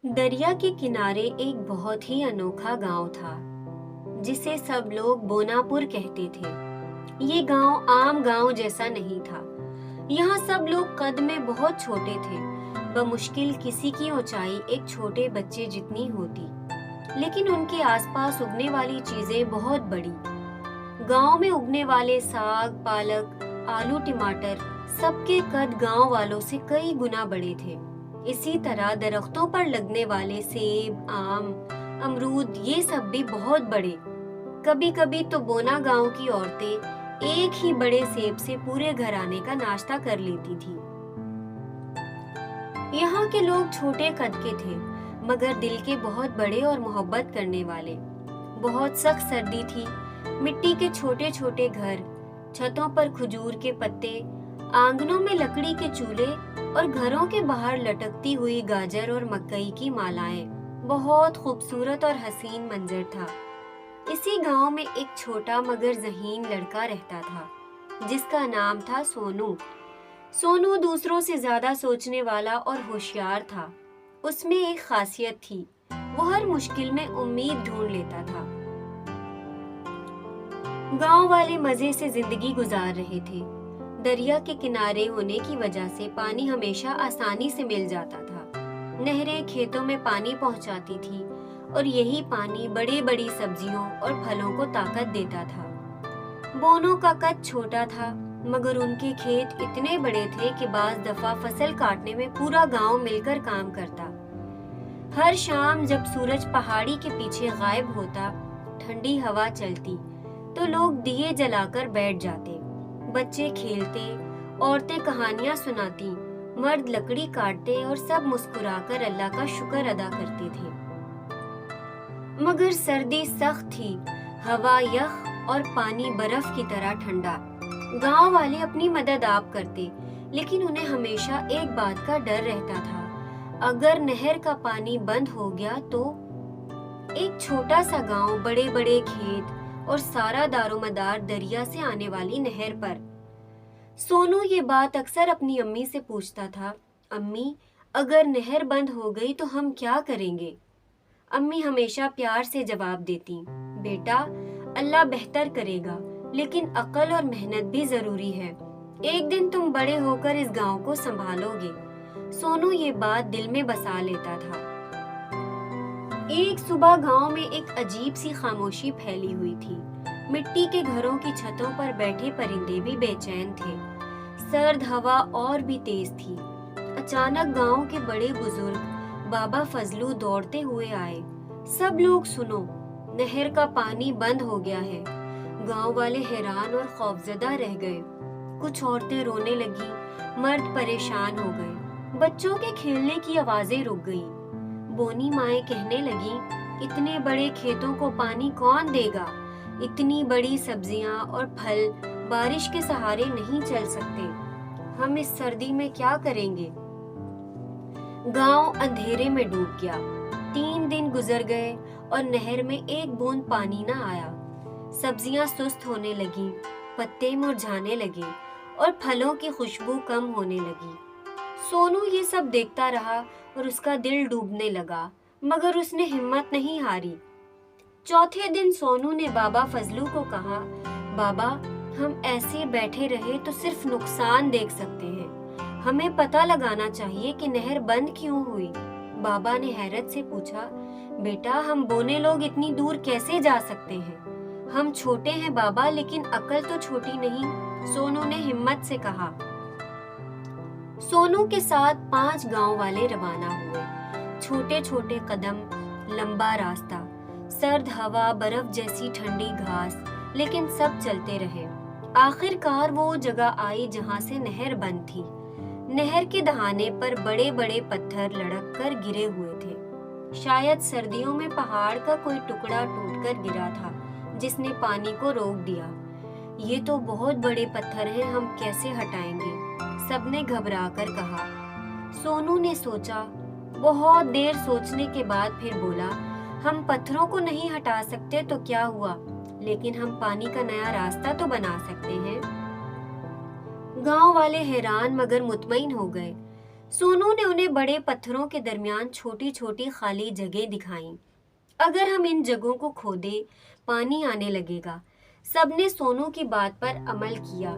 دریا کے کنارے ایک بہت ہی انوکھا گاؤں تھا جسے سب لوگ بوناپور کہتے تھے۔ یہ گاؤں عام گاؤں جیسا نہیں تھا۔ یہاں سب لوگ قد میں بہت چھوٹے تھے، بمشکل کسی کی اونچائی ایک چھوٹے بچے جتنی ہوتی، لیکن ان کے آس پاس اگنے والی چیزیں بہت بڑی۔ گاؤں میں اگنے والے ساگ، پالک، آلو، ٹماٹر سب کے قد گاؤں والوں سے کئی گنا بڑے تھے۔ اسی طرح درختوں پر لگنے والے سیب، آم، امرود یہ سب بھی بہت بڑے۔ کبھی کبھی تو بونا گاؤں کی عورتیں ایک ہی بڑے سیب سے پورے گھرانے کا ناشتہ کر لیتی تھی۔ یہاں کے لوگ چھوٹے قد کے تھے مگر دل کے بہت بڑے اور محبت کرنے والے۔ بہت سخت سردی تھی، مٹی کے چھوٹے چھوٹے گھر، چھتوں پر کھجور کے پتے، آنگنوں میں لکڑی کے چولہے اور گھروں کے باہر لٹکتی ہوئی گاجر اور مکئی کی مالائیں۔ بہت خوبصورت اور حسین منظر تھا۔ اسی گاؤں میں ایک چھوٹا مگر ذہین لڑکا رہتا تھا جس کا نام تھا سونو۔ سونو دوسروں سے زیادہ سوچنے والا اور ہوشیار تھا۔ اس میں ایک خاصیت تھی، وہ ہر مشکل میں امید ڈھونڈ لیتا تھا۔ گاؤں والے مزے سے زندگی گزار رہے تھے۔ دریا کے کنارے ہونے کی وجہ سے پانی ہمیشہ آسانی سے مل جاتا تھا۔ نہریں کھیتوں میں پانی پہنچاتی تھی اور یہی پانی بڑی بڑی سبزیوں اور پھلوں کو طاقت دیتا تھا۔ بونوں کا قد چھوٹا تھا مگر ان کے کھیت اتنے بڑے تھے کہ بعض دفعہ فصل کاٹنے میں پورا گاؤں مل کر کام کرتا۔ ہر شام جب سورج پہاڑی کے پیچھے غائب ہوتا، ٹھنڈی ہوا چلتی تو لوگ دیے جلا کر بیٹھ جاتے۔ بچے کھیلتے، عورتیں کہانیاں سناتی، مرد لکڑی کاٹتے اور سب مسکرا کر اللہ کا شکر ادا کرتے تھے۔ مگر سردی سخت تھی، ہوا یخ اور پانی برف کی طرح ٹھنڈا۔ گاؤں والے اپنی مدد آپ کرتے، لیکن انہیں ہمیشہ ایک بات کا ڈر رہتا تھا، اگر نہر کا پانی بند ہو گیا تو ایک چھوٹا سا گاؤں، بڑے بڑے کھیت اور سارا دارومدار دریا سے آنے والی نہر پر۔ سونو یہ بات اکثر اپنی امی سے پوچھتا تھا، امی اگر نہر بند ہو گئی تو ہم کیا کریں گے؟ امی ہمیشہ پیار سے جواب دیتی، بیٹا اللہ بہتر کرے گا، لیکن عقل اور محنت بھی ضروری ہے۔ ایک دن تم بڑے ہو کر اس گاؤں کو سنبھالو گے۔ سونو یہ بات دل میں بسا لیتا تھا۔ ایک صبح گاؤں میں ایک عجیب سی خاموشی پھیلی ہوئی تھی۔ مٹی کے گھروں کی چھتوں پر بیٹھے پرندے بھی بے چین تھے۔ سرد ہوا اور بھی تیز تھی۔ اچانک گاؤں کے بڑے بزرگ بابا فضلو دوڑتے ہوئے آئے، سب لوگ سنو، نہر کا پانی بند ہو گیا ہے۔ گاؤں والے حیران اور خوفزدہ رہ گئے۔ کچھ عورتیں رونے لگی، مرد پریشان ہو گئے، بچوں کے کھیلنے کی آوازیں رک گئیں۔ بونی مائیں کہنے لگیں، اتنے بڑے کھیتوں کو پانی کون دے گا؟ اتنی بڑی سبزیاں اور پھل بارش کے سہارے نہیں چل سکتے۔ ہم اس سردی میں کیا کریں گے؟ گاؤں اندھیرے میں ڈوب گیا۔ 3 دن گزر گئے اور نہر میں ایک بوند پانی نہ آیا۔ سبزیاں سست ہونے لگیں، پتے مرجھانے لگے اور پھلوں کی خوشبو کم ہونے لگی۔ سونو یہ سب دیکھتا رہا اور اس کا دل ڈوبنے لگا، مگر اس نے ہمت نہیں ہاری۔ چوتھے دن سونو نے بابا فضلو کو کہا، بابا ہم ایسے بیٹھے رہے تو صرف نقصان دیکھ سکتے ہیں، ہمیں پتہ لگانا چاہیے کہ نہر بند کیوں ہوئی۔ بابا نے حیرت سے پوچھا، بیٹا ہم بونے لوگ اتنی دور کیسے جا سکتے ہیں؟ ہم چھوٹے ہیں بابا، لیکن عقل تو چھوٹی نہیں، سونو نے ہمت سے کہا۔ سونو کے ساتھ 5 گاؤں والے روانہ ہوئے۔ چھوٹے چھوٹے قدم، لمبا راستہ، سرد ہوا، برف جیسی ٹھنڈی گھاس، لیکن سب چلتے رہے۔ آخر کار وہ جگہ آئی جہاں سے نہر بند تھی۔ نہر کے دہانے پر بڑے بڑے پتھر لڑک کر گرے ہوئے تھے۔ شاید سردیوں میں پہاڑ کا کوئی ٹکڑا ٹوٹ کر گرا تھا جس نے پانی کو روک دیا۔ یہ تو بہت بڑے پتھر ہیں، ہم کیسے ہٹائیں گے؟ سب نے گھبرا کر کہا۔ سونو نے سوچا، بہت دیر سوچنے کے بعد پھر بولا، ہم پتھروں کو نہیں ہٹا سکتے تو کیا ہوا، لیکن ہم پانی کا نیا راستہ تو بنا سکتے ہیں۔ گاؤں والے حیران مگر مطمئن ہو گئے۔ سونو نے انہیں بڑے پتھروں کے درمیان چھوٹی چھوٹی خالی جگہیں دکھائیں۔ اگر ہم ان جگہوں کو کھودیں پانی آنے لگے گا۔ سب نے سونو کی بات پر عمل کیا۔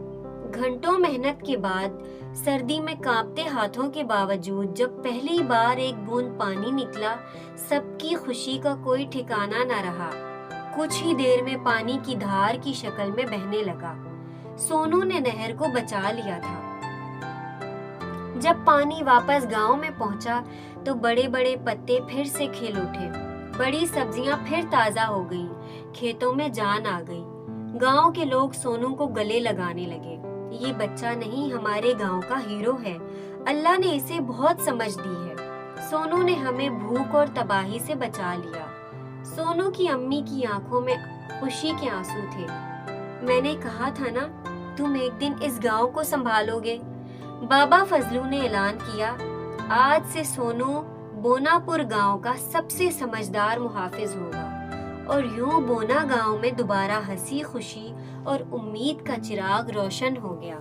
گھنٹوں محنت کے بعد سردی میں کانپتے ہاتھوں کے باوجود جب پہلی بار ایک بوند پانی نکلا، سب کی خوشی کا کوئی ٹھکانہ نہ رہا۔ کچھ ہی دیر میں پانی کی دھار کی شکل میں بہنے لگا۔ سونو نے نہر کو بچا لیا تھا۔ جب پانی واپس گاؤں میں پہنچا تو بڑے بڑے پتے پھر سے کھل اٹھے، بڑی سبزیاں پھر تازہ ہو گئیں، کھیتوں میں جان آ گئی۔ گاؤں کے لوگ سونو کو گلے لگانے لگے۔ یہ بچہ نہیں، ہمارے گاؤں کا ہیرو ہے، اللہ نے اسے بہت سمجھ دی ہے۔ سونو نے ہمیں بھوک اور تباہی سے بچا لیا۔ سونو کی امی کی آنکھوں میں خوشی کے آنسو تھے۔ میں نے کہا تھا نا، تم ایک دن اس گاؤں کو سنبھالو گے۔ بابا فضلو نے اعلان کیا، آج سے سونو بونا پور گاؤں کا سب سے سمجھدار محافظ ہوگا۔ اور یوں بونا گاؤں میں دوبارہ ہنسی خوشی اور امید کا چراغ روشن ہو گیا۔